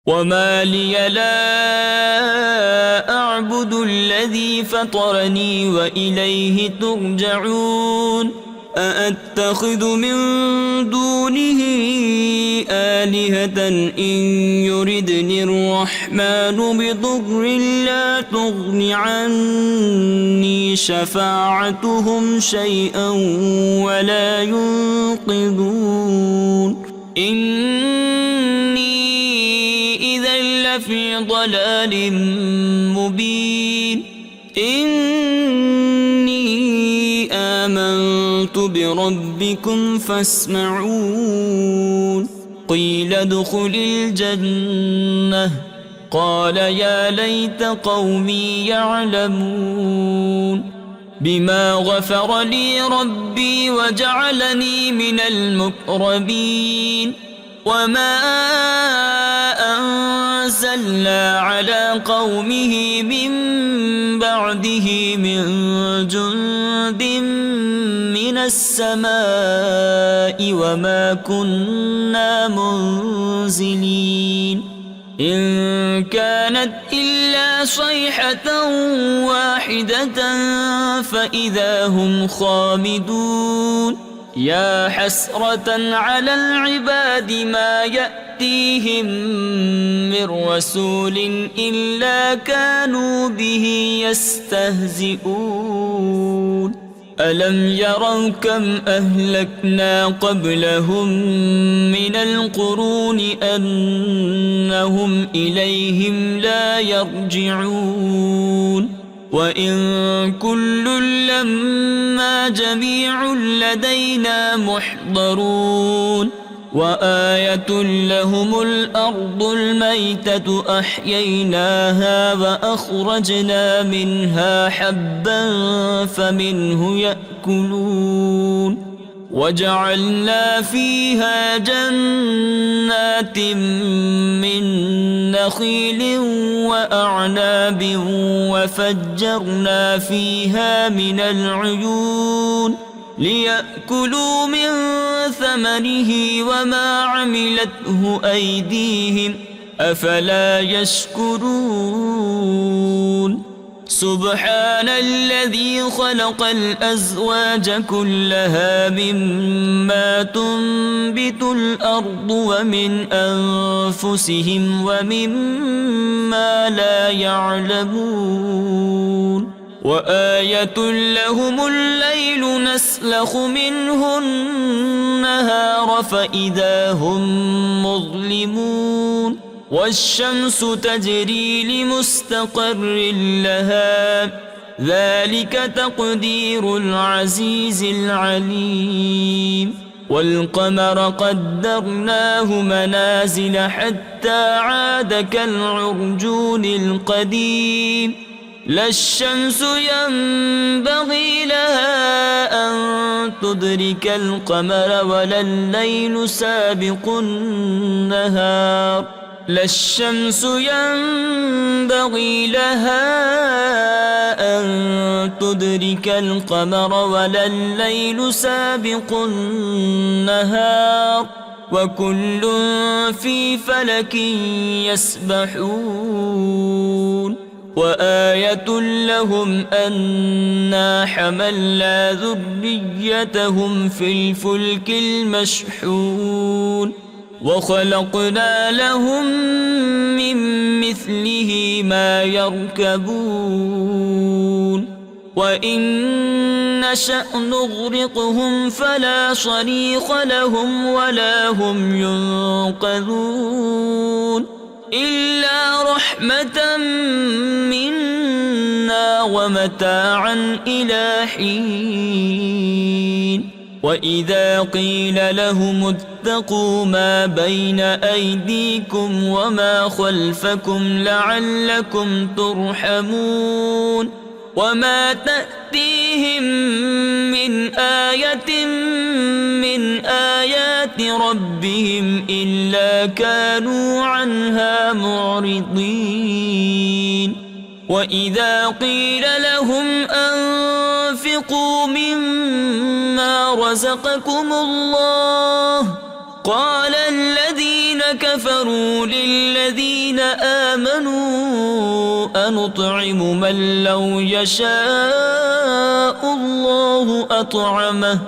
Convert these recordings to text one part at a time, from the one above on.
وما لي لا أعبد الذي فطرني وإليه ترجعون أأتخذ من دونه آلهة إن يردني الرحمن بضر لا تغن عني شفاعتهم شيئا ولا ينقذون إني إذا لفي ضلال مبين إني آمنت بربكم فاسمعون قيل ادخل الجنة قال يا ليت قومي يعلمون بما غفر لي ربي وجعلني من المقربين وما أنزلنا على قومه من بعده من جند من السماء وما كنا منزلين إن كانت إلا صيحة واحدة فإذا هم خامدون يا حسرة على العباد ما يأتيهم من رسول إلا كانوا به يستهزئون ألم يروا كم أهلكنا قبلهم من القرون أنهم إليهم لا يرجعون وإن كل لما جميع لدينا محضرون وآية لهم الأرض الميتة أحييناها وأخرجنا منها حبا فمنه يأكلون وجعلنا فيها جنات من نخيل وأعناب وفجرنا فيها من العيون ليأكلوا من ثمره وما عملته أيديهم أفلا يشكرون سبحان الذي خلق الأزواج كلها مما تنبت الأرض ومن أنفسهم ومما لا يعلمون وآية لهم الليل نسلخ منه النهار فإذا هم مظلمون والشمس تجري لمستقر لها ذلك تقدير العزيز العليم والقمر قدرناه منازل حتى عاد كالعرجون القديم لا الشمس ينبغي لها أن تدرك القمر ولا الليل سابق النهار لا الشمس ينبغي لها أن تدرك القمر ولا الليل سابق النهار وكل في فلك يسبحون وآية لهم أنا حملنا ذريتهم في الفلك المشحون وخلقنا لهم من مثله ما يركبون وإن نشأ نغرقهم فلا صريخ لهم ولا هم ينقذون إلا رحمة منا ومتاعا إلى حين وإذا قيل لهم اتقوا ما بين أيديكم وما خلفكم لعلكم ترحمون وما تأتيهم من آية من آيات ربهم إلا كانوا عنها معرضين وإذا قيل لهم أنفقوا مما رزقكم الله قال الذين كفروا للذين آمنوا أنطعم من لو يشاء الله أطعمه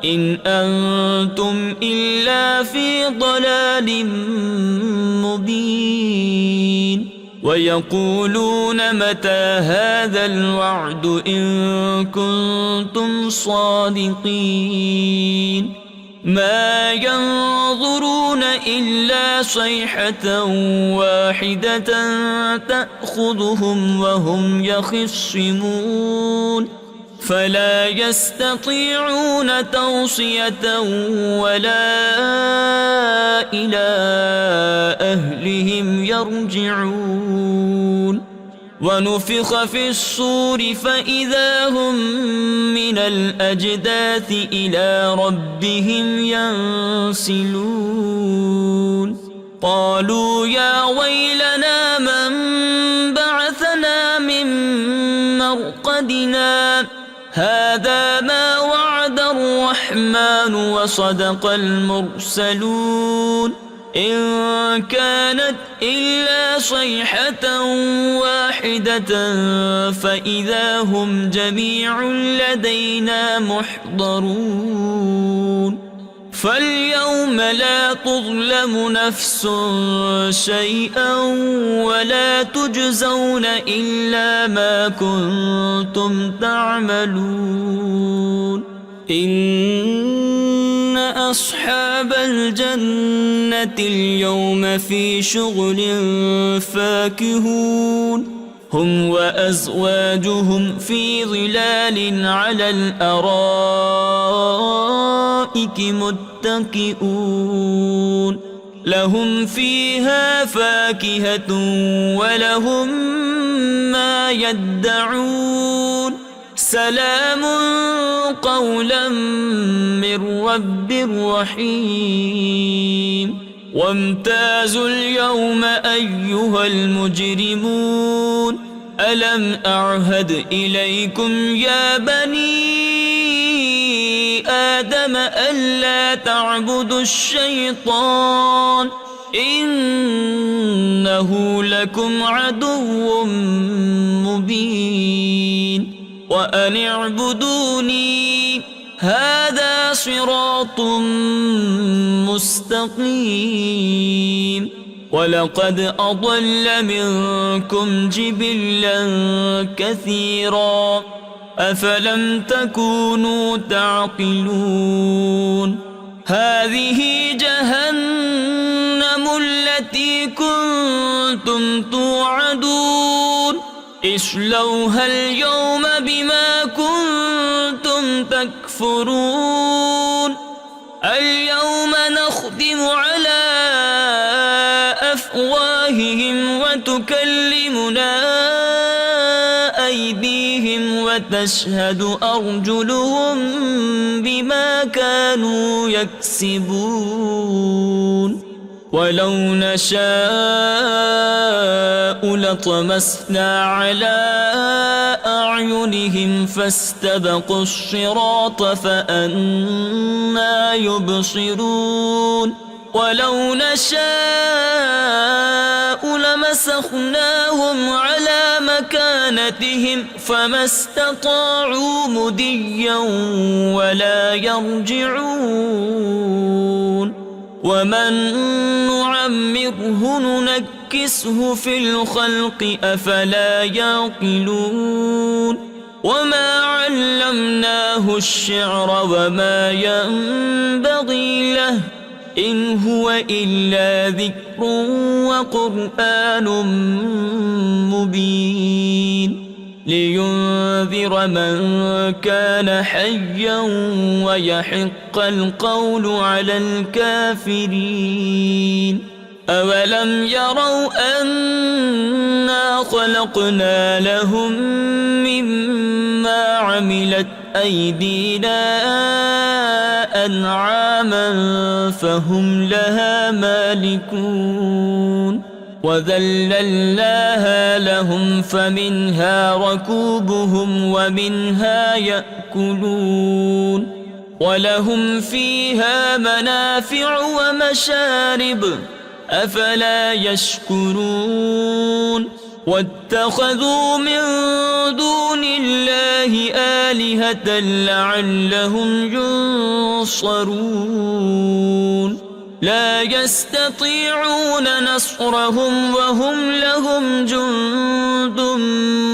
إن أنتم إلا في ضلال مبين ويقولون متى هذا الوعد إن كنتم صادقين ما ينظرون إلا صيحة واحدة تأخذهم وهم يخصمون فلا يستطيعون توصية ولا إلى أهلهم يرجعون ونفخ في الصور فإذا هم من الأجداث إلى ربهم ينسلون قالوا يا ويلنا من بعثنا من مرقدنا هذا ما وعد الرحمن وصدق المرسلون إن كانت إلا صيحة واحدة فإذا هم جميع لدينا محضرون فاليوم لا تظلم نفس شيئا ولا تجزون إلا ما كنتم تعملون إن أصحاب الجنة اليوم في شغل فاكهون هم وأزواجهم في ظلال على الأرائك متكئون لهم فيها فاكهة ولهم ما يدعون سلام قولا من رب رحيم وامتازوا اليوم أيها المجرمون ألم أعهد إليكم يا بني آدم ألا تعبدوا الشيطان إنه لكم عدو مبين وأن اعبدوني هذا صراط مستقيم ولقد أضل منكم جبلا كثيرا أفلم تكونوا تعقلون هذه جهنم التي كنتم توعدون اصلوها اليوم بما كنتم تكفرون اليوم نختم على أفواههم وتكلمنا أيديهم وتشهد أرجلهم بما كانوا يكسبون ولو نشاء لطمسنا على أعينهم فاستبقوا الصراط فأنى يبصرون ولو نشاء لمسخناهم على مكانتهم فما استطاعوا مديا ولا يرجعون ومن نعمره ننكسه في الخلق أفلا يعقلون وما علمناه الشعر وما ينبغي له إن هو إلا ذكر وقرآن مبين لينذر من كان حيا ويحق القول على الكافرين أولم يروا أنا خلقنا لهم مما عملت أيدينا أنعاما فهم لها مالكون وذللناها لهم فمنها ركوبهم ومنها يأكلون ولهم فيها منافع ومشارب أفلا يشكرون واتخذوا من دون الله آلهة لعلهم ينصرون لا يستطيعون نصرهم وهم لهم جند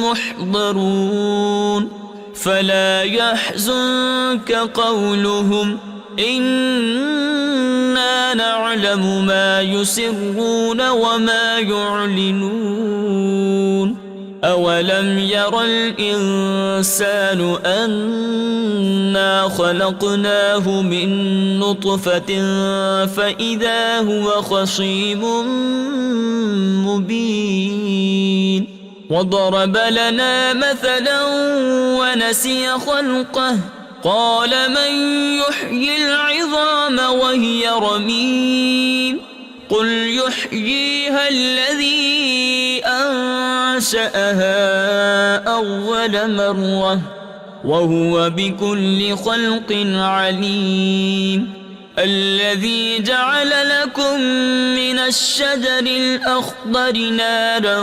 محضرون فلا يحزنك قولهم إنا نعلم ما يسرون وما يعلنون أولم ير الإنسان أنا خلقناه من نطفة فإذا هو خصيم مبين وضرب لنا مثلا ونسي خلقه قال من يحيي العظام وهي رميم قل يحييها الذي أنشأها أول مرة وهو بكل خلق عليم الذي جعل لكم من الشجر الأخضر نارا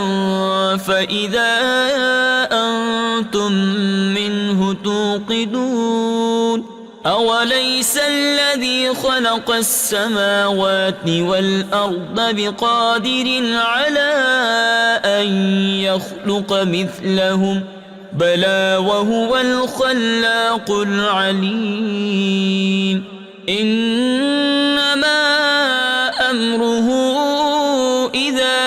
فإذا أنتم منه توقدون أوليس الذي خلق السماوات والأرض بقادر على أن يخلق مثلهم بلى وهو الخلاق العليم إنما أمره إذا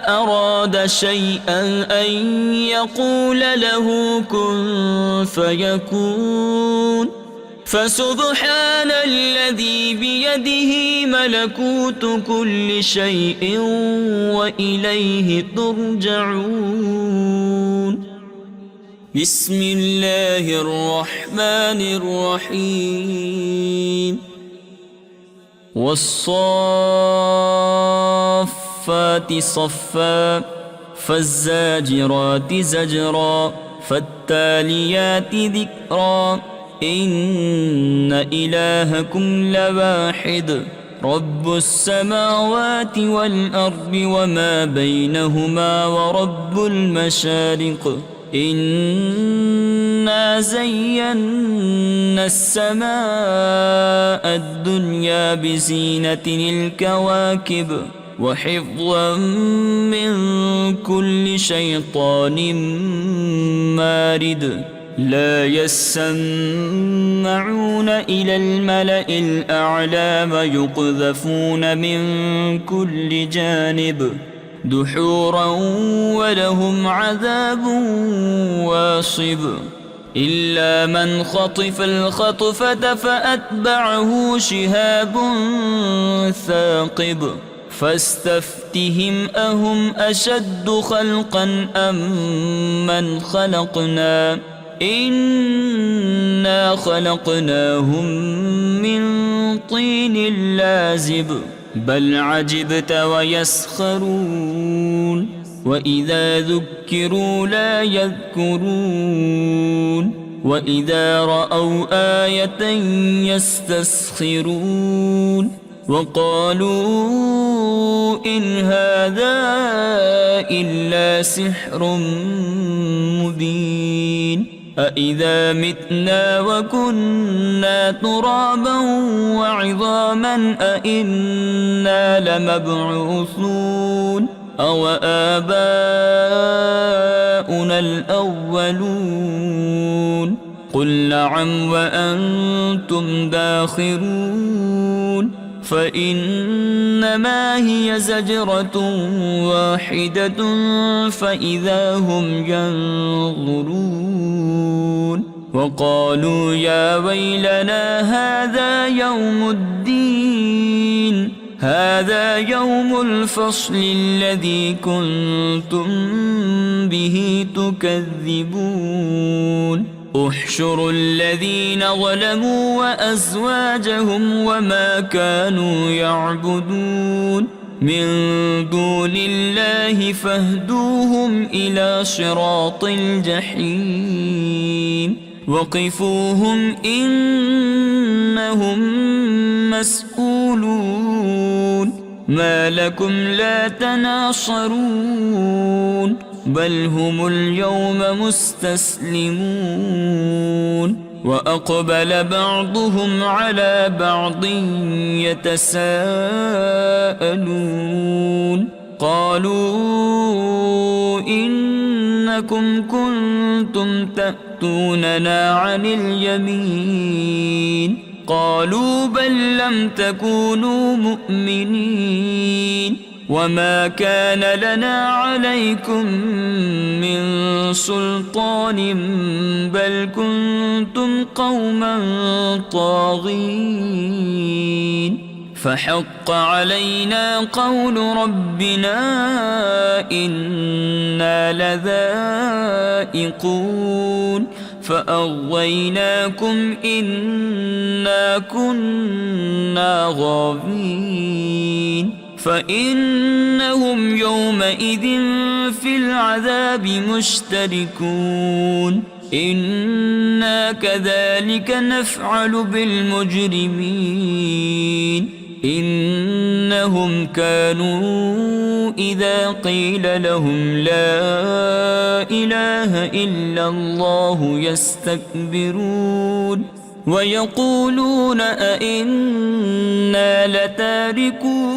أراد شيئا أن يقول له كن فيكون فسبحان الذي بيده ملكوت كل شيء وإليه ترجعون بسم الله الرحمن الرحيم والصافات صفا فالزاجرات زجرا فالتاليات ذكرا إن إلهكم لواحد رب السماوات والأرض وما بينهما ورب المشارق إنا زينا السماء الدنيا بزينة الكواكب وحفظا من كل شيطان مارد لا يسمعون إلى الملأ الأعلى ويقذفون من كل جانب دحورا ولهم عذاب واصب إلا من خطف الخطفة فأتبعه شهاب ثاقب فاستفتهم أهم أشد خلقا أم من خلقنا إنا خلقناهم من طين لازب بل عجبت ويسخرون وإذا ذكروا لا يذكرون وإذا رأوا آية يستسخرون وقالوا إن هذا إلا سحر مبين أإذا متنا وكنا ترابا وعظاما أإنا لمبعوثون أو آباؤنا الأولون قل نعم وأنتم داخرون فإنما هي زجرة واحدة فإذا هم ينظرون وقالوا يا ويلنا هذا يوم الدين هذا يوم الفصل الذي كنتم به تكذبون احشروا الذين ظلموا وأزواجهم وما كانوا يعبدون من دون الله فاهدوهم إلى صراط الجحيم وقفوهم إنهم مسؤولون ما لكم لا تناصرون بل هم اليوم مستسلمون وأقبل بعضهم على بعض يتساءلون قالوا إنكم كنتم تأتوننا عن اليمين قالوا بل لم تكونوا مؤمنين وما كان لنا عليكم من سلطان بل كنتم قوما طاغين فحق علينا قول ربنا إنا لذائقون فأغويناكم إنا كنا غاوين فإنهم يومئذ في العذاب مشتركون إنا كذلك نفعل بالمجرمين إنهم كانوا إذا قيل لهم لا إله إلا الله يستكبرون ويقولون أئنا لتاركو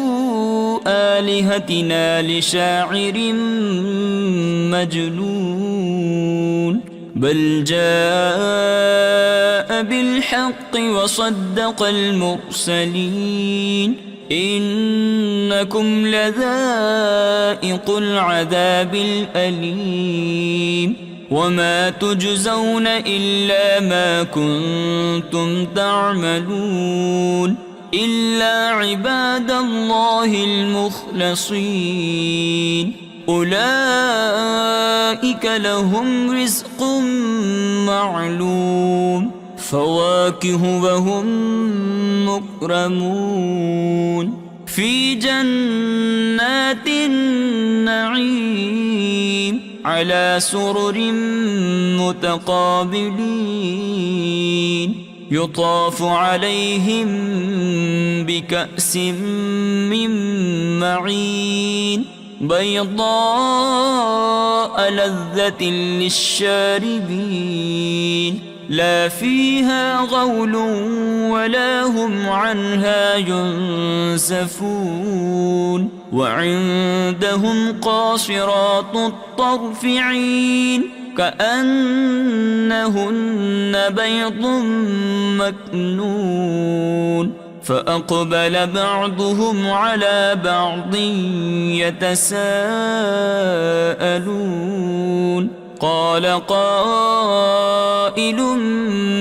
آلهتنا لشاعر مجنون بل جاء بالحق وصدق المرسلين إنكم لذائق العذاب الأليم وما تجزون إلا ما كنتم تعملون إلا عباد الله المخلصين أولئك لهم رزق معلوم فواكه وهم مكرمون في جنات النعيم على سرر متقابلين يطاف عليهم بكأس من معين بيضاء لذة للشاربين لا فيها غول ولا هم عنها ينزفون وعندهم قاصرات الطرف عين كأنهن بيض مكنون فأقبل بعضهم على بعض يتساءلون قال قائل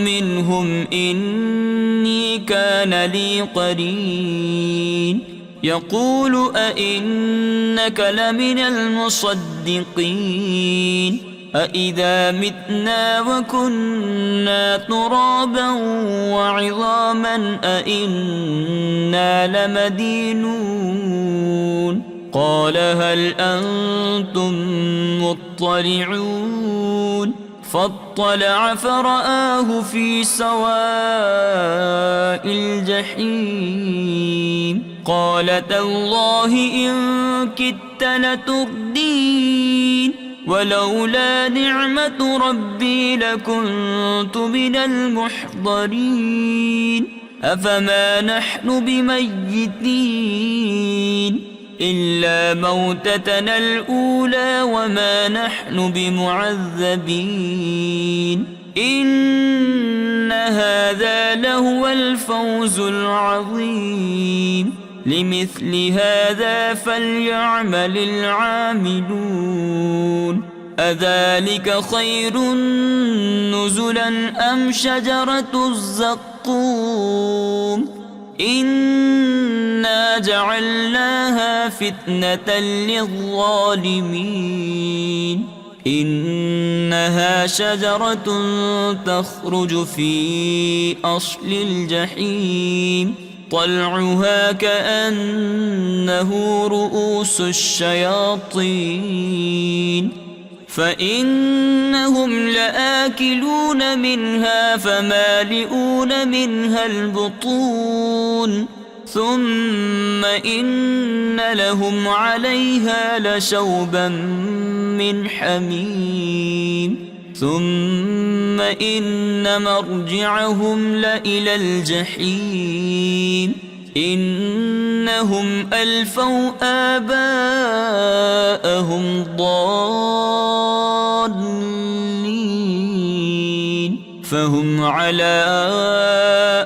منهم إني كان لي قرين يقول أئنك لمن المصدقين أإذا متنا وكنا ترابا وعظاما أئنا لمدينون قال هل أنتم مطلعون فاطلع فرآه في سواء الجحيم قال تالله إن كدت لتردين ولولا نعمة ربي لكنت من المحضرين أفما نحن بميتين إلا موتتنا الأولى وما نحن بمعذبين إن هذا لهو الفوز العظيم لمثل هذا فليعمل العاملون أذلك خير نزلا أم شجرة الزقوم إنا جعلناها فتنة للظالمين إنها شجرة تخرج في أصل الجحيم طلعها كأنه رؤوس الشياطين فإنهم لآكلون منها فمالئون منها البطون ثم إن لهم عليها لشوبا من حميم ثم إن مرجعهم لإلى الجحيم إنهم ألفوا آباءهم ضالين فهم على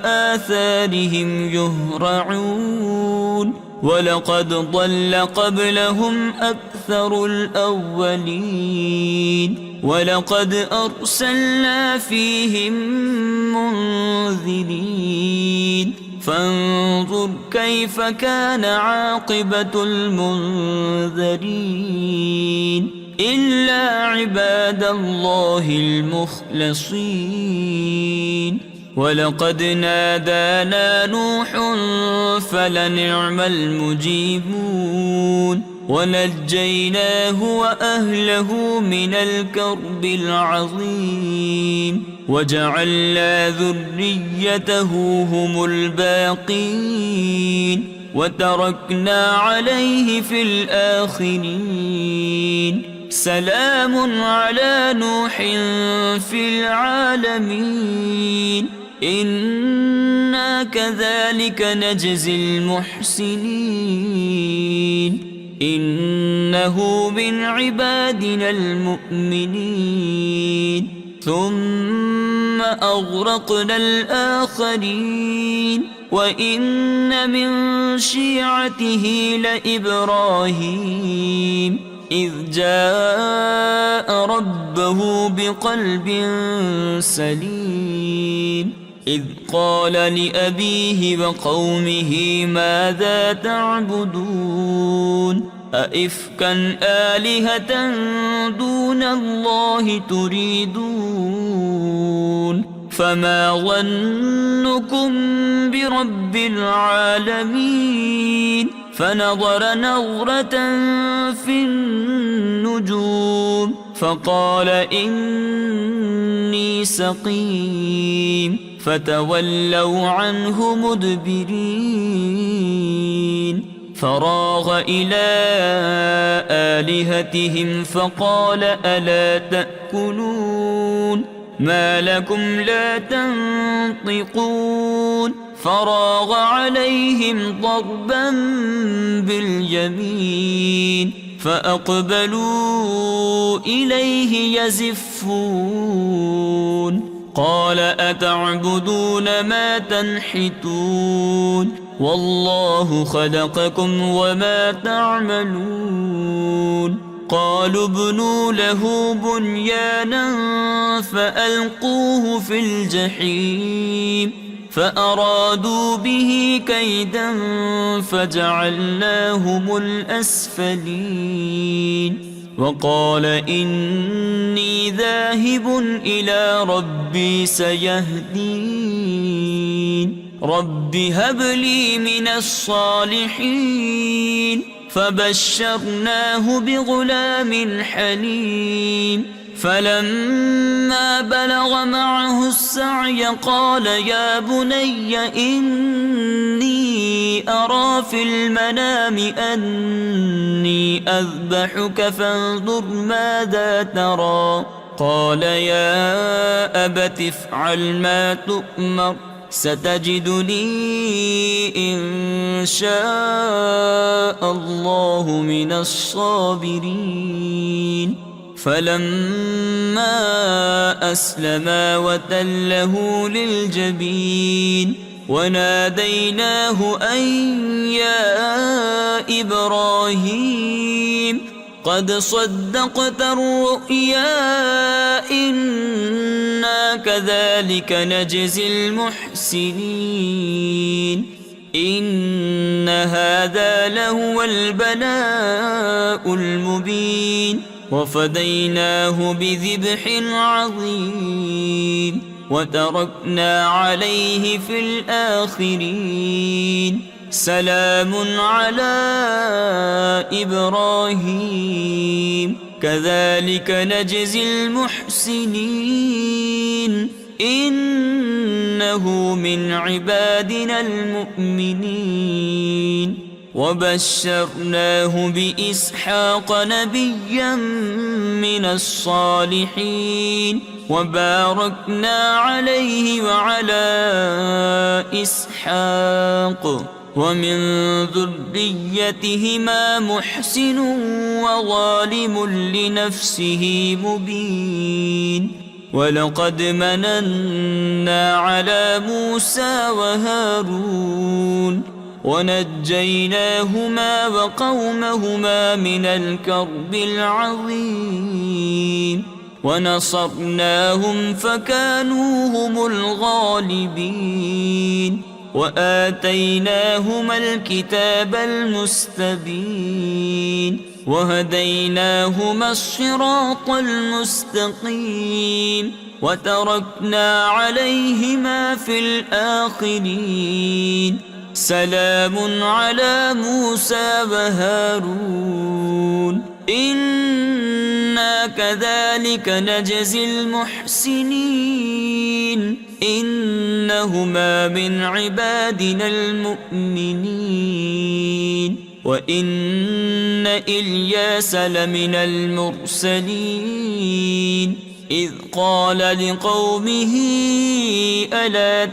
آثارهم يهرعون ولقد ضل قبلهم أكثر الأولين ولقد أرسلنا فيهم منذرين فانظر كيف كان عاقبة المنذرين إلا عباد الله المخلصين ولقد نادانا نوح فلنعم المجيبون ونجيناه وأهله من الكرب العظيم وجعلنا ذريته هم الباقين وتركنا عليه في الآخرين سلام على نوح في العالمين إنا كذلك نجزي المحسنين إنه من عبادنا المؤمنين ثم أغرقنا الآخرين وإن من شيعته لإبراهيم إذ جاء ربه بقلب سليم إذ قال لأبيه وقومه ماذا تعبدون أئفكا آلهة دون الله تريدون فما ظنكم برب العالمين فنظر نظرة في النجوم فقال إني سقيم فتولوا عنه مدبرين فراغ إلى آلهتهم فقال ألا تأكلون ما لكم لا تنطقون فراغ عليهم ضربا باليمين فأقبلوا إليه يزفون قال أتعبدون ما تنحتون والله خلقكم وما تعملون قالوا ابنوا له بنيانا فألقوه في الجحيم فأرادوا به كيدا فجعلناهم الأسفلين وقال إني ذاهب إلى ربي سيهدين رب هب لي من الصالحين فبشرناه بغلام حليم فلما بلغ معه السعي قال يا بني إني أرى في المنام أني أذبحك فانظر ماذا ترى قال يا أبت افعل ما تؤمر ستجدني إن شاء الله من الصابرين فلما أسلما وتله للجبين وناديناه أن يا إبراهيم قد صدقت الرؤيا إنا كذلك نجزي المحسنين إن هذا لهو البلاء المبين وفديناه بذبح عظيم وتركنا عليه في الآخرين سلام على إبراهيم كذلك نجزي المحسنين إنه من عبادنا المؤمنين. وبشرناه بإسحاق نبيا من الصالحين، وباركنا عليه وعلى إسحاق ومن ذريتهما محسن وظالم لنفسه مبين. ولقد مننا على موسى وهارون ونجيناهما وقومهما من الكرب العظيم، ونصرناهم فكانوا هم الغالبين، وآتيناهما الكتاب المستبين، وهديناهما الصراط المستقيم، وتركنا عليهما في الآخرين. سلام على موسى وهارون إنا كذلك نجزي المحسنين إنهما من عبادنا المؤمنين. وإن إلياس لمن المرسلين إذ قال لقومه ألا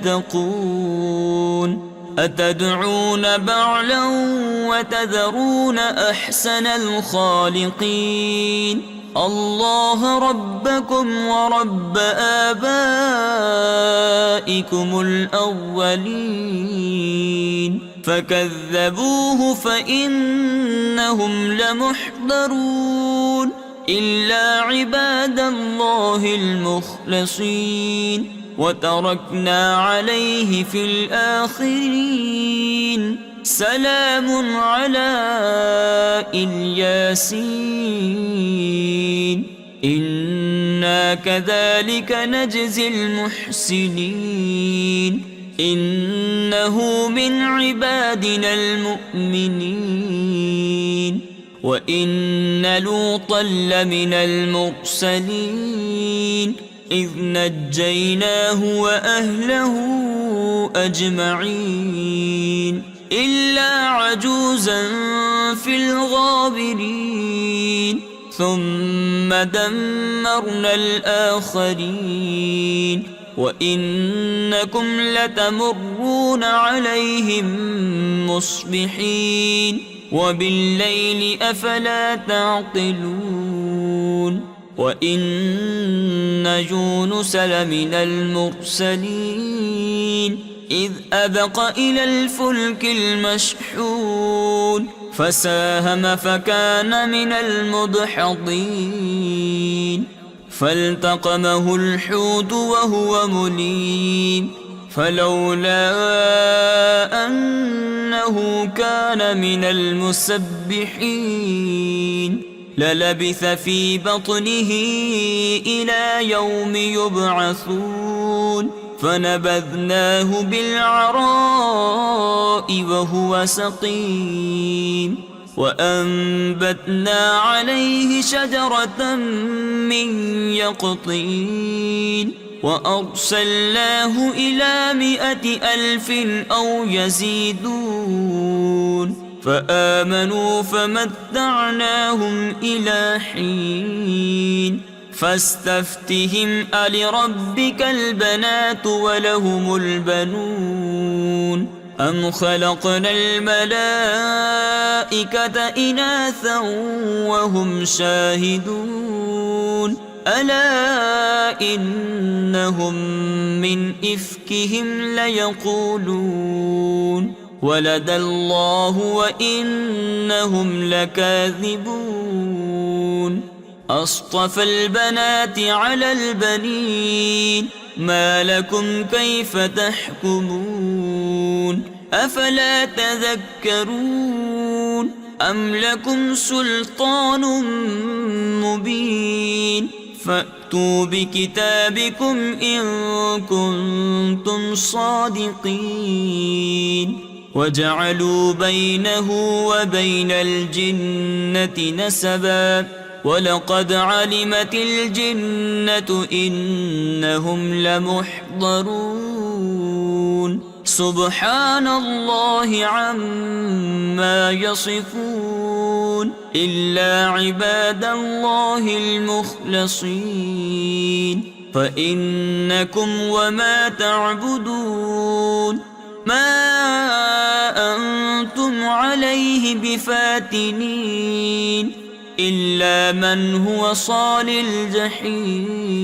تتقون أتدعون بعلا وتذرون أحسن الخالقين الله ربكم ورب آبائكم الأولين فكذبوه فإنهم لمحضرون إلا عباد الله المخلصين وتركنا عليه في الآخرين سلام على الياسين إنا كذلك نجزي المحسنين إنه من عبادنا المؤمنين. وإن لوطا لمن المرسلين إذ نجيناه وأهله أجمعين إلا عجوزا في الغابرين ثم دمرنا الآخرين وإنكم لتمرون عليهم مصبحين وبالليل أفلا تعقلون. وإن يونس لمن المرسلين إذ أبق إلى الفلك المشحون فساهم فكان من المدحضين فالتقمه الحوت وهو مليم فلولا أنه كان من المسبحين للبث في بطنه إلى يوم يبعثون فنبذناه بالعراء وهو سقيم وأنبتنا عليه شجرة من يقطين وأرسلناه إلى 100,000 أو يزيدون فآمنوا فمتعناهم إلى حين. فاستفتهم ألربك البنات ولهم البنون أم خلقنا الملائكة إناثا وهم شاهدون ألا إنهم من إفكهم ليقولون ولد الله وإنهم لكاذبون أصطفى البنات على البنين ما لكم كيف تحكمون أفلا تذكرون أم لكم سلطان مبين فأتوا بكتابكم إن كنتم صادقين وجعلوا بينه وبين الجنة نسبا ولقد علمت الجنة إنهم لمحضرون سبحان الله عما يصفون إلا عباد الله المخلصين فإنكم وما تعبدون ما أنتم عليه بفاتنين إلا من هو صال الجحيم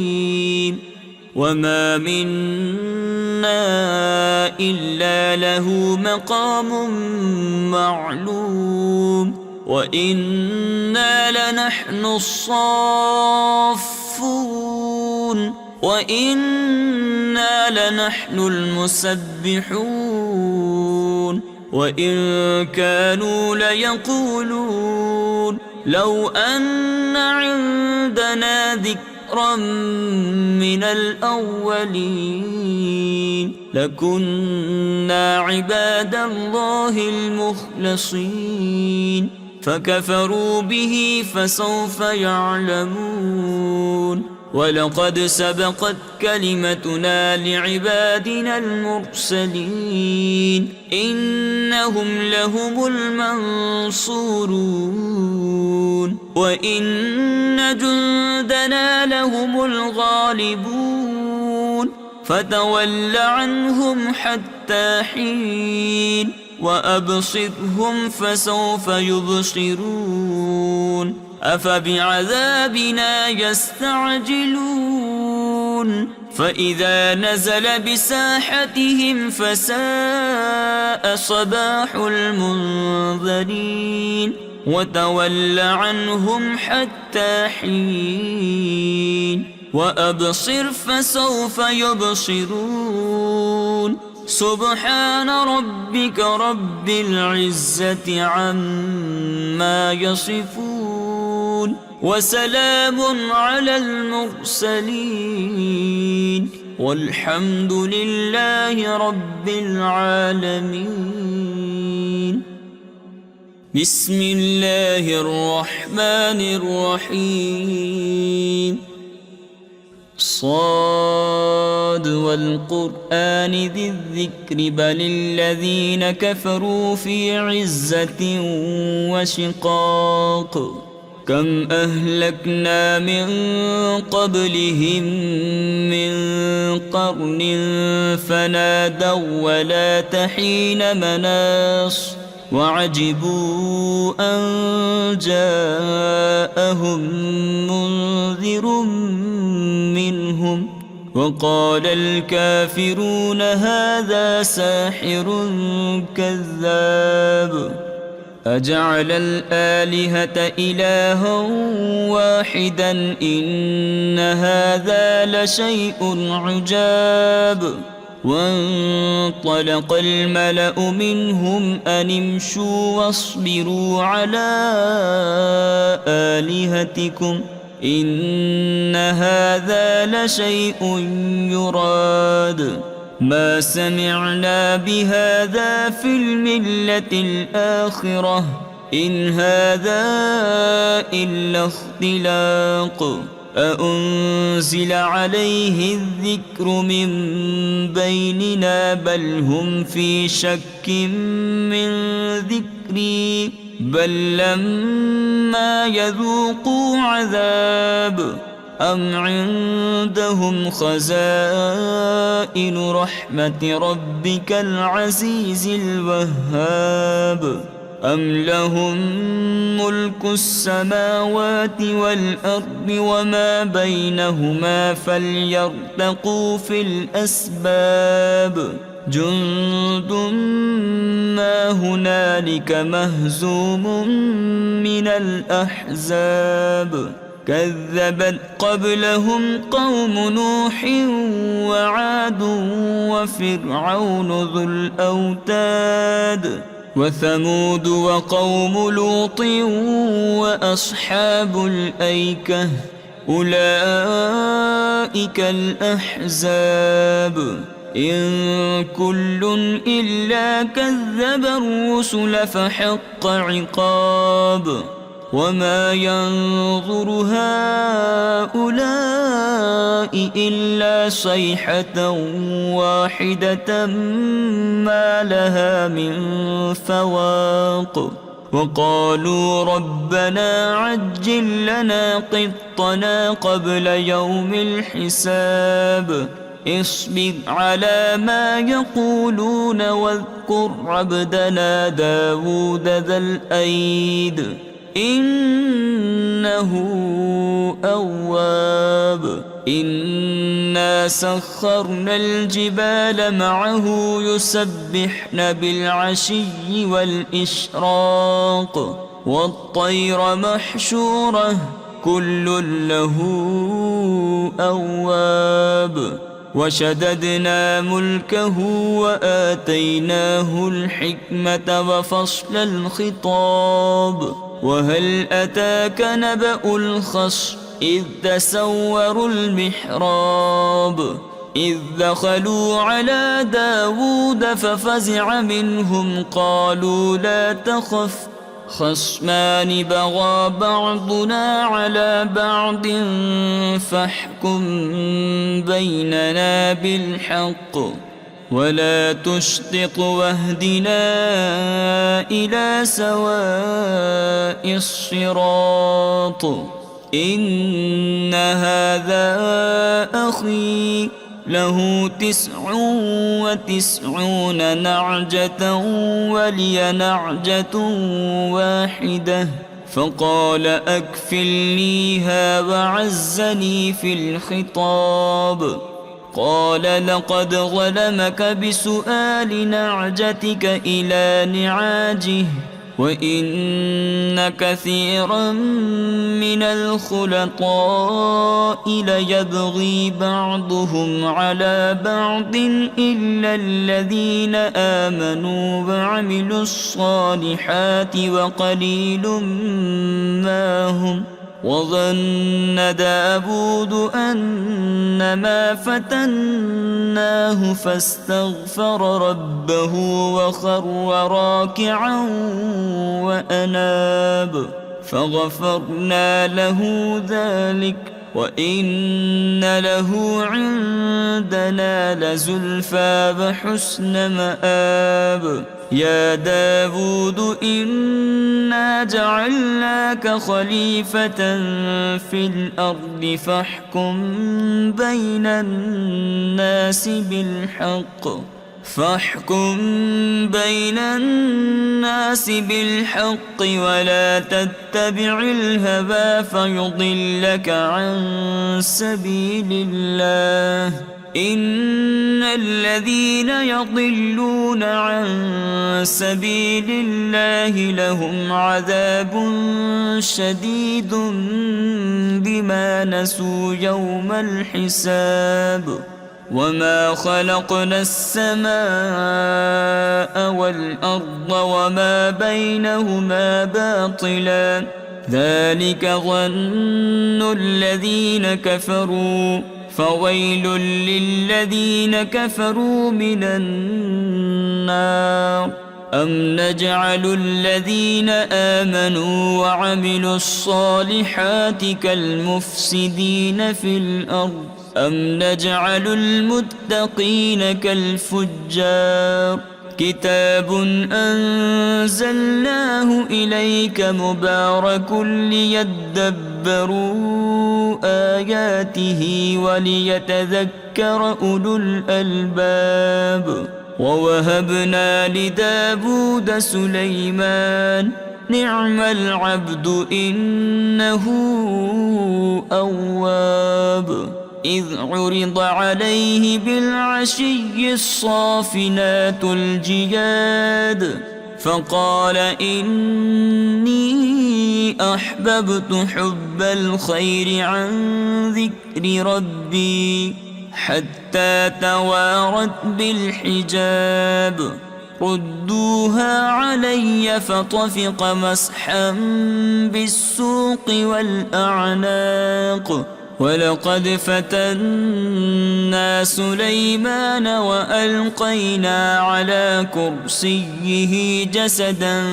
وما منا إلا له مقام معلوم وإنا لنحن الصافون وإنا لنحن المسبحون وإن كانوا ليقولون لو أن عندنا ذكرا من الأولين لكنا عباد الله المخلصين فكفروا به فسوف يعلمون ولقد سبقت كلمتنا لعبادنا المرسلين إنهم لهم المنصورون وإن جندنا لهم الغالبون فتول عنهم حتى حين وأبصرهم فسوف يبصرون أفبعذابنا يستعجلون فإذا نزل بساحتهم فساء صباح المنذرين وتول عنهم حتى حين وأبصر فسوف يبصرون سبحان ربك رب العزة عما يصفون وسلام على المرسلين والحمد لله رب العالمين بسم الله الرحمن الرحيم صاد والقرآن ذي الذكر بل الذين كفروا في عزة وشقاق كم أهلكنا من قبلهم من قرن فنادوا ولا تحين مناص وعجبوا أن جاءهم منذر منهم وقال الكافرون هذا ساحر كذاب أجعل الآلهة إلها واحدا إن هذا لشيء عجاب وانطلق الملأ منهم أن امشوا واصبروا على آلهتكم إن هذا لشيء يراد ما سمعنا بهذا في الملة الآخرة إن هذا إلا اختلاق أأنزل عليه الذكر من بيننا بل هم في شك من ذكري بل لما يذوقوا عذاب أم عندهم خزائن رحمة ربك العزيز الوهاب أم لهم ملك السماوات والأرض وما بينهما فليرتقوا في الأسباب جند ما هنالك مهزوم من الأحزاب كذبت قبلهم قوم نوح وعاد وفرعون ذو الأوتاد وثمود وقوم لوط وأصحاب الأيكة أولئك الأحزاب إن كل إلا كذب الرسل فحق عقاب وما ينظر هؤلاء إلا صيحة واحدة ما لها من فواق وقالوا ربنا عجل لنا قطنا قبل يوم الحساب اصبر على ما يقولون واذكر عبدنا داود ذا الأيد إنه أواب إنا سخرنا الجبال معه يسبحن بالعشي والإشراق والطير محشورة كل له أواب وشددنا ملكه وآتيناه الحكمة وفصل الخطاب وهل أتاك نبأ الخصم إذ تسوروا المحراب إذ دخلوا على داود ففزع منهم قالوا لا تخف خصمان بغى بعضنا على بعض فاحكم بيننا بالحق ولا تشطط واهدنا إلى سواء الصراط إن هذا أخي له 99 نعجة ولي نعجة واحدة فقال أكفلنيها وعزني في الخطاب قال لقد ظلمك بسؤال نعجتك إلى نعاجه وإن كثيرا من الخلطاء ليبغي بعضهم على بعض إلا الذين آمنوا وعملوا الصالحات وقليل ما هم وظن داود أنما فتناه فاستغفر ربه وخر راكعا وأناب فغفرنا له ذلك وإن له عندنا لزلفى وحسن مآب يا داود إنا جعلناك خليفة في الأرض فاحكم بين الناس بالحق ولا تتبع الهوى فيضلك عن سبيل الله إن الذين يضلون عن سبيل الله لهم عذاب شديد بما نسوا يوم الحساب وما خلقنا السماء والأرض وما بينهما باطلا ذلك ظن الذين كفروا فويل للذين كفروا من النار أم نجعل الذين آمنوا وعملوا الصالحات كالمفسدين في الأرض أم نجعل المتقين كالفجار كتاب أنزلناه إليك مبارك ليدبروا آياته وليتذكر أولو الألباب ووهبنا لداود سليمان نعم العبد إنه أواب إذ عرض عليه بالعشي الصافنات الجياد فقال إني أحببت حب الخير عن ذكر ربي حتى توارت بالحجاب ردوها علي فطفق مسحا بالسوق والأعناق ولقد فتنا سليمان وألقينا على كرسيه جسدا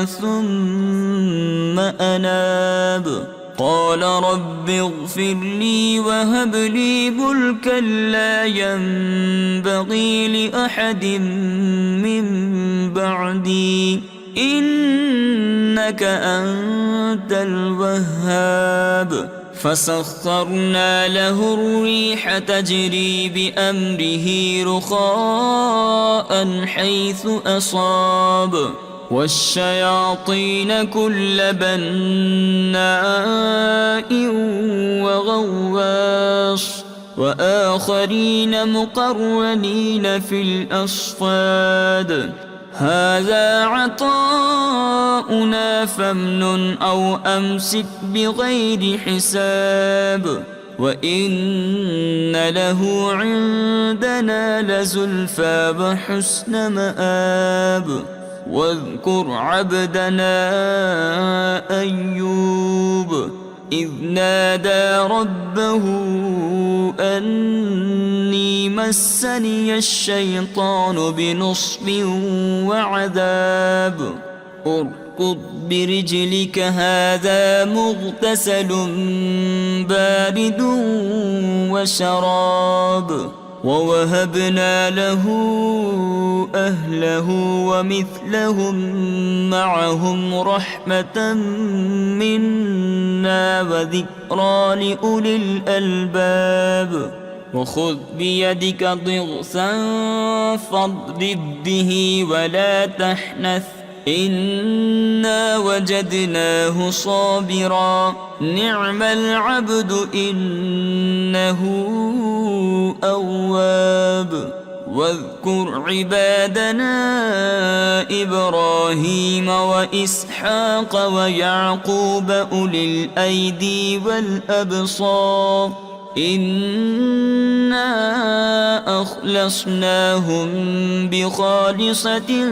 ثم أناب قال رب اغفر لي وهب لي ملكا لا ينبغي لأحد من بعدي إنك أنت الوهاب فسخرنا له الريح تجري بأمره رخاء حيث أصاب والشياطين كل بناء وغواص وآخرين مقرنين في الأصفاد هذا عطاؤنا فامنن أو أمسك بغير حساب وإن له عندنا لزلفى وحسن مآب واذكر عبدنا أيوب إذ نادى ربه أني مسني الشيطان بنصب وعذاب اركض برجلك هذا مغتسل بارد وشراب ووهبنا له أهله ومثلهم معهم رحمة منا وذكرى لأولي الألباب وخذ بيدك ضغثا فاضرب به ولا تحنث إنا وجدناه صابرا نعم العبد إنه أواب واذكر عبادنا إبراهيم وإسحاق ويعقوب أولي الأيدي والأبصار إنا أخلصناهم بخالصة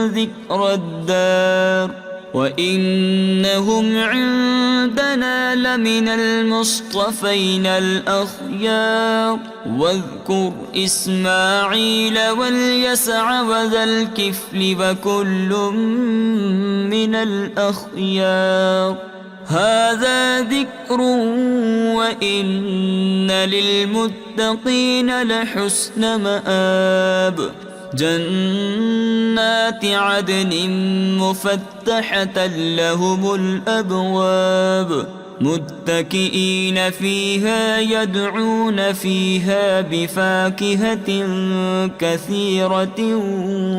ذكر الدار وإنهم عندنا لمن المصطفين الأخيار واذكر إسماعيل واليسع وذا الكفل وكل من الأخيار هذا ذكر وإن للمتقين لحسن مآب جنات عدن مفتحة لهم الأبواب متكئين فيها يدعون فيها بفاكهة كثيرة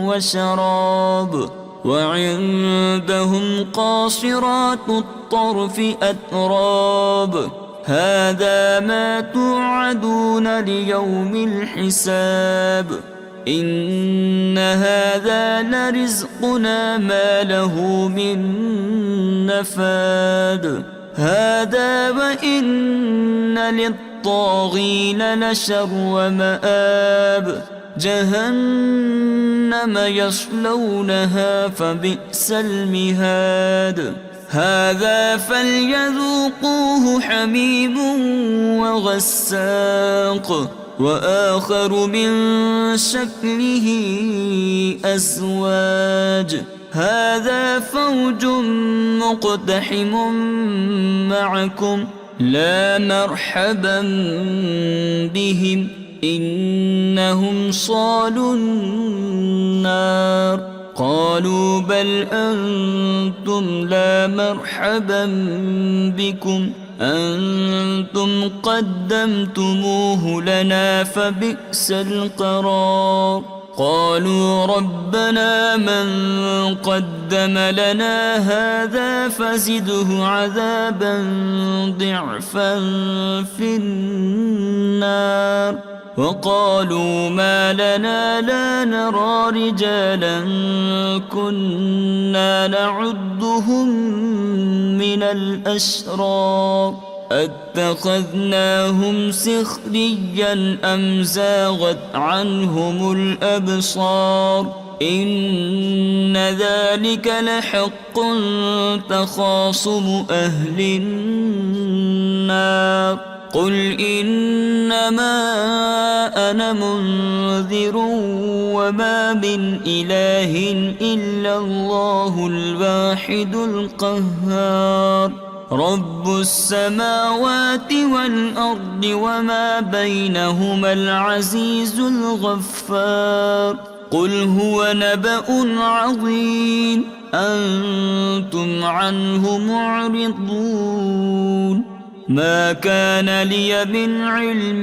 وشراب وعندهم قاصرات الطرف أتراب هذا ما توعدون ليوم الحساب إن هذا لرزقنا ما له من نفاد هذا وإن للطاغين لشر مآب جهنم يصلونها فبئس المهاد هذا فليذوقوه حميم وغساق وآخر من شكله أزواج هذا فوج مقتحم معكم لا مرحبا بهم إنهم صالوا النار قالوا بل أنتم لا مرحبا بكم أنتم قدمتموه لنا فبئس القرار قالوا ربنا من قدم لنا هذا فزده عذابا ضعفا في النار وقالوا ما لنا لا نرى رجالا كنا نعدهم من الأشرار أتخذناهم سخريا أم زاغت عنهم الأبصار إن ذلك لحق تخاصم أهل النار قل إنما أنا منذر وما من إله إلا الله الواحد القهار رب السماوات والأرض وما بينهما العزيز الغفار قل هو نبأ عظيم أنتم عنه معرضون ما كان لي من علم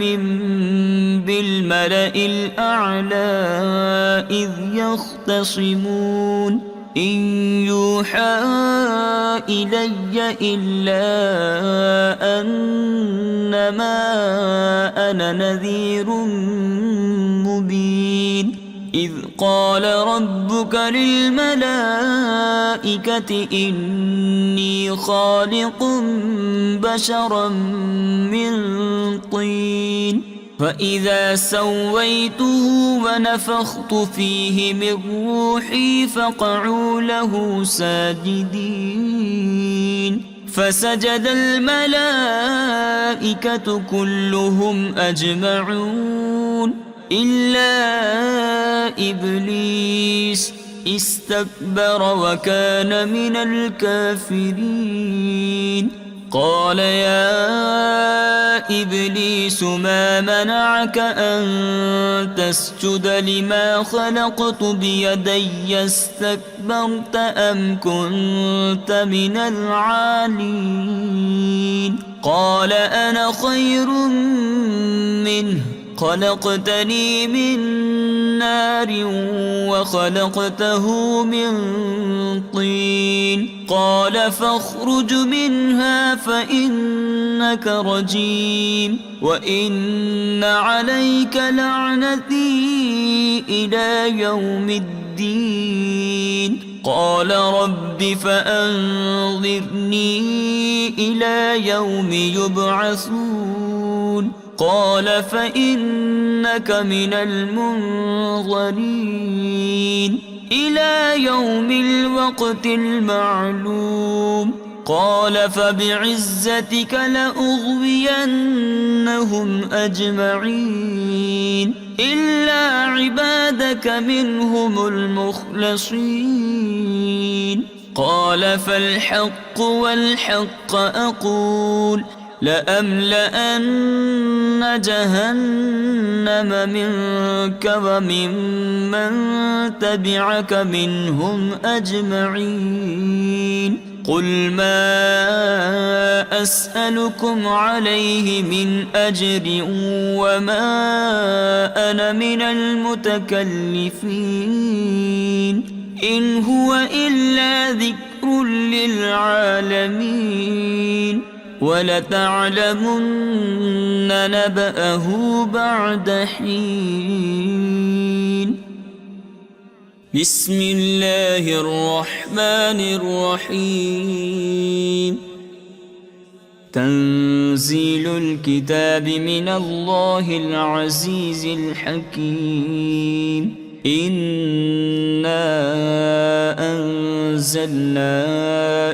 بالملأ الأعلى إذ يختصمون إن يوحى إلي إلا أنما أنا نذير مبين إذ قال ربك للملائكة إني خالق بشرا من طين فإذا سويته ونفخت فيه من روحي فقعوا له ساجدين فسجد الملائكة كلهم أجمعون إلا إبليس استكبر وكان من الكافرين قال يا إبليس ما منعك أن تسجد لما خلقت بيدي استكبرت أم كنت من العالين قال أنا خير منه خلقتني من نار وخلقته من طين قال فاخرج منها فإنك رجيم وإن عليك لعنتي إلى يوم الدين قال رب فأنظرني إلى يوم يبعثون قال فإنك من المنظرين إلى يوم الوقت المعلوم قال فبعزتك لأغوينهم أجمعين إلا عبادك منهم المخلصين قال فالحق والحق أقول لأملأن جهنم منك وممن تبعك منهم أجمعين قل ما أسألكم عليه من أجر وما أنا من المتكلفين إن هو إلا ذكر للعالمين ولتعلمن نبأه بعد حين بسم الله الرحمن الرحيم تنزيل الكتاب من الله العزيز الحكيم إنا أنزلنا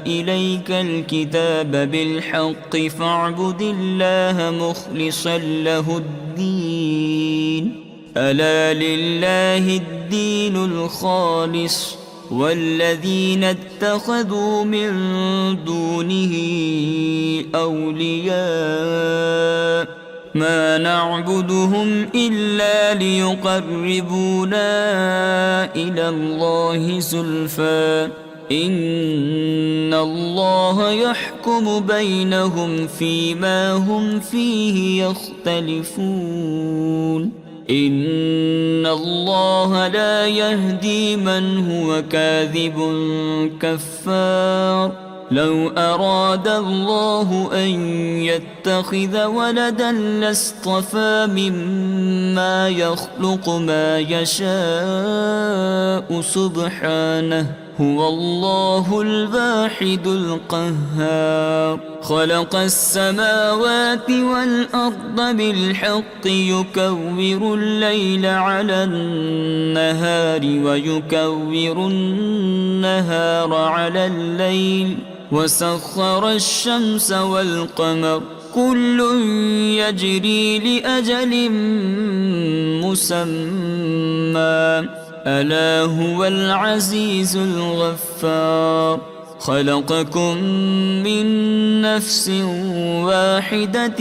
إليك الكتاب بالحق فاعبد الله مخلصا له الدين ألا لله الدين الخالص والذين اتخذوا من دونه أولياء ما نعبدهم إلا ليقربونا إلى الله زلفى إن الله يحكم بينهم فيما هم فيه يختلفون إن الله لا يهدي من هو كاذب كفار لو أراد الله أن يتخذ ولدا لاصطفى مما يخلق ما يشاء سبحانه هو الله الواحد القهار خلق السماوات والأرض بالحق يكور الليل على النهار ويكور النهار على الليل وسخر الشمس والقمر كل يجري لأجل مسمى ألا هو العزيز الغفار خلقكم من نفس واحدة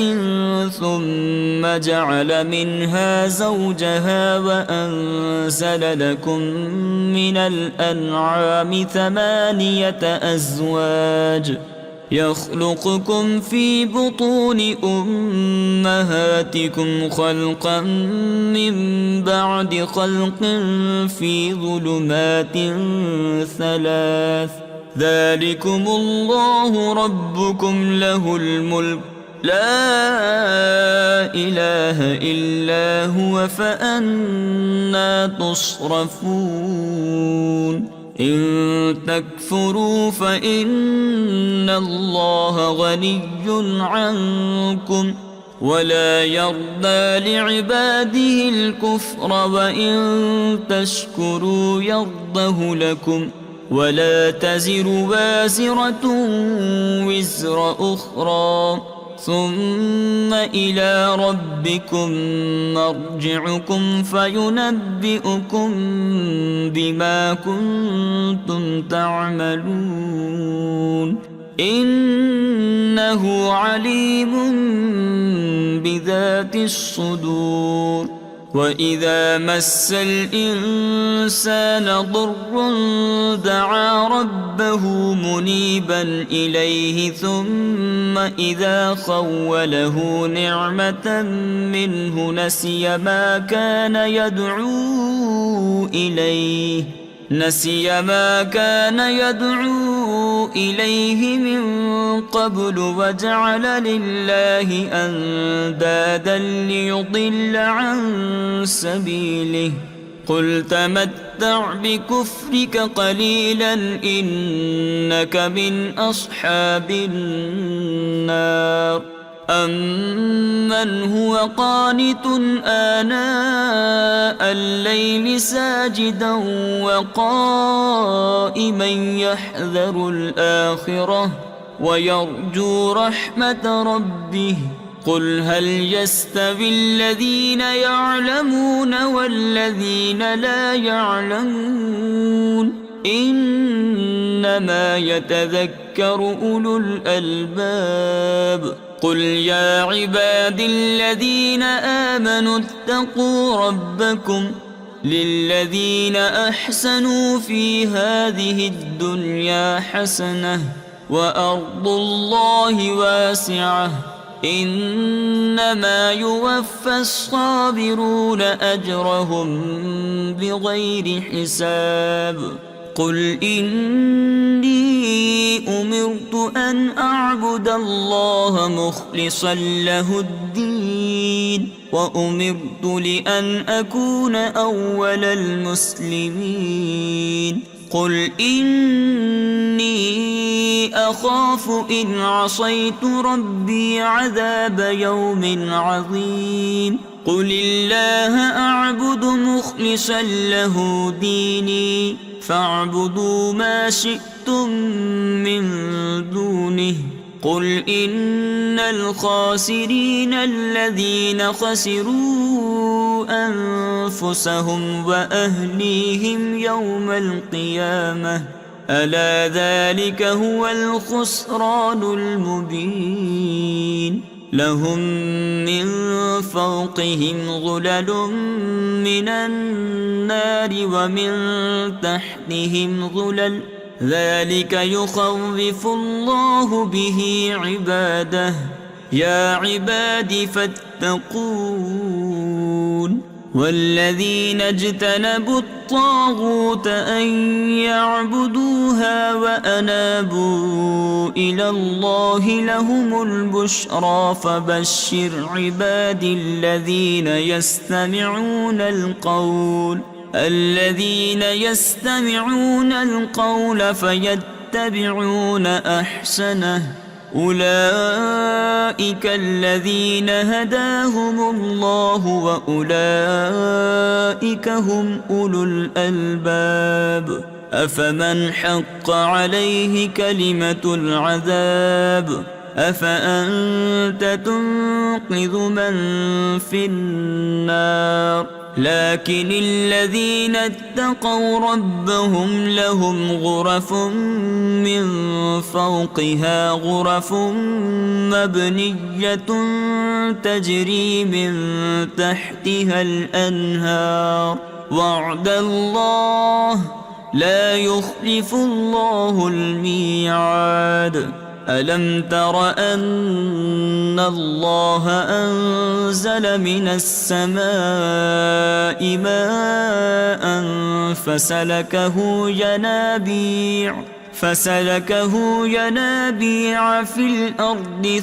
ثم جعل منها زوجها وأنزل لكم من الأنعام 8 أزواج يخلقكم في بطون أمهاتكم خلقا من بعد خلق في ظلمات 3 ذلكم الله ربكم له الملك لا إله إلا هو فأنى تصرفون إن تكفروا فإن الله غني عنكم ولا يرضى لعباده الكفر وإن تشكروا يرضه لكم ولا تزر وازرة وزر أخرى ثم إلى ربكم مرجعكم فينبئكم بما كنتم تعملون إنه عليم بذات الصدور وإذا مس الإنسان ضر دعا ربه منيبا إليه ثم إذا خوله نعمة منه نسي ما كان يدعو إليه من قبل وجعل لله أندادا ليضل عن سبيله قل تمتع بكفرك قليلا إنك من أصحاب النار أمن هو قانت آناء الليل ساجدا وقائما يحذر الآخرة ويرجو رحمة ربه قل هل يستوي الذين يعلمون والذين لا يعلمون إنما يتذكر أولو الألباب قل يا عبادي الذين آمنوا اتقوا ربكم للذين أحسنوا في هذه الدنيا حسنة وأرض الله واسعة إنما يوفى الصابرون أجرهم بغير حساب قل إني أمرت أن أعبد الله مخلصا له الدين وأمرت لأن أكون أول المسلمين قل إني أخاف إن عصيت ربي عذاب يوم عظيم قل الله أعبد مخلصا له ديني فاعبدوا ما شئتم من دونه قل إن الخاسرين الذين خسروا أنفسهم وأهليهم يوم القيامة ألا ذلك هو الخسران المبين لهم من فوقهم ظلل من النار ومن تحتهم ظلل ذلك يخوف الله به عباده يا عباد فاتقون والذين اجتنبوا الطاغوت أن يعبدوها وأنابوا إلى الله لهم البشرى فبشر عبادي الذين يستمعون القول فيتبعون أحسنه أولئك الذين هداهم الله وأولئك هم أولو الألباب أفمن حق عليه كلمة العذاب أفأنت تنقذ من في النار لكن الذين اتقوا ربهم لهم غرف من فوقها غرف مبنية تجري من تحتها الأنهار وعد الله لا يخلف الله الميعاد ألم تر أن الله أنزل من السماء ماء فسلكه ينابيع في الأرض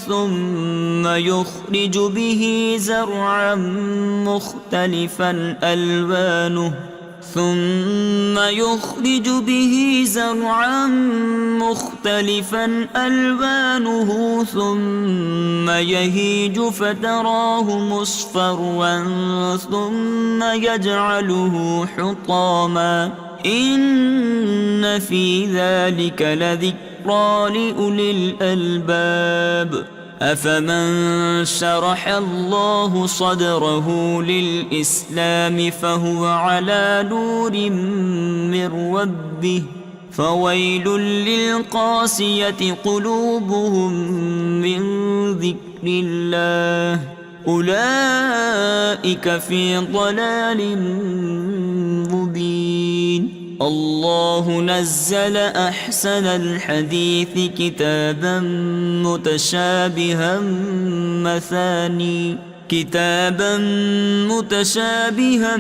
ثم يخرج به زرعا مختلفا ألوانه ثم يهيج فتراه مصفرا ثم يجعله حطاما إن في ذلك لذكرى لأولي الألباب أفمن شرح الله صدره للإسلام فهو على نور من ربه فويل للقاسية قلوبهم من ذكر الله أولئك في ضلال مبين الله نزل أحسن الحديث كتابا متشابها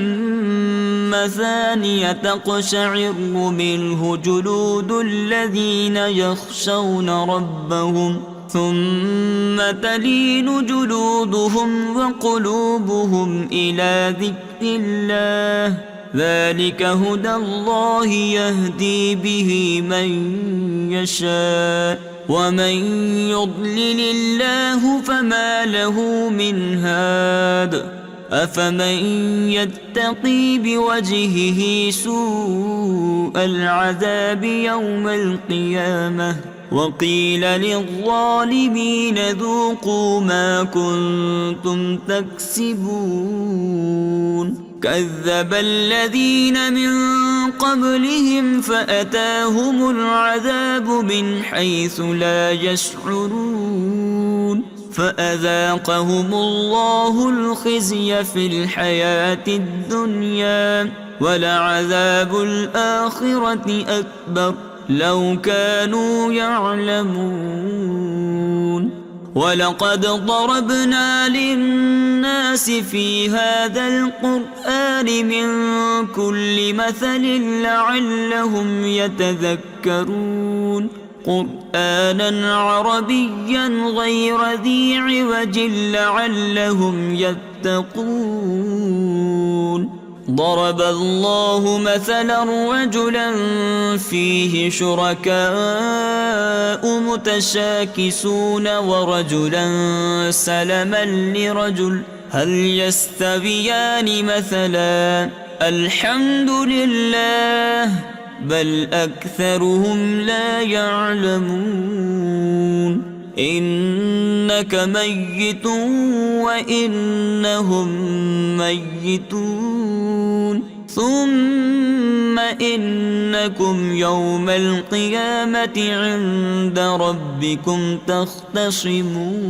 مثانية تقشعر منه جلود الذين يخشون ربهم ثم تلين جلودهم وقلوبهم إلى ذكر الله ذلك هدى الله يهدي به من يشاء ومن يضلل الله فما له من هاد أفمن يتقي بوجهه سوء العذاب يوم القيامة وقيل للظالمين ذوقوا ما كنتم تكسبون كذب الذين من قبلهم فأتاهم العذاب من حيث لا يشعرون فأذاقهم الله الخزي في الحياة الدنيا ولعذاب الآخرة أكبر لو كانوا يعلمون ولقد ضربنا للناس في هذا القرآن من كل مثل لعلهم يتذكرون قرآنا عربيا غير ذي عوج لعلهم يتقون ضرب الله مثلا رجلا فيه شركاء متشاكسون ورجلا سلما لرجل هل يستويان مثلا الحمد لله بل أكثرهم لا يعلمون إنك ميت وإنهم ميتون ثم إنكم يوم القيامة عند ربكم تختصمون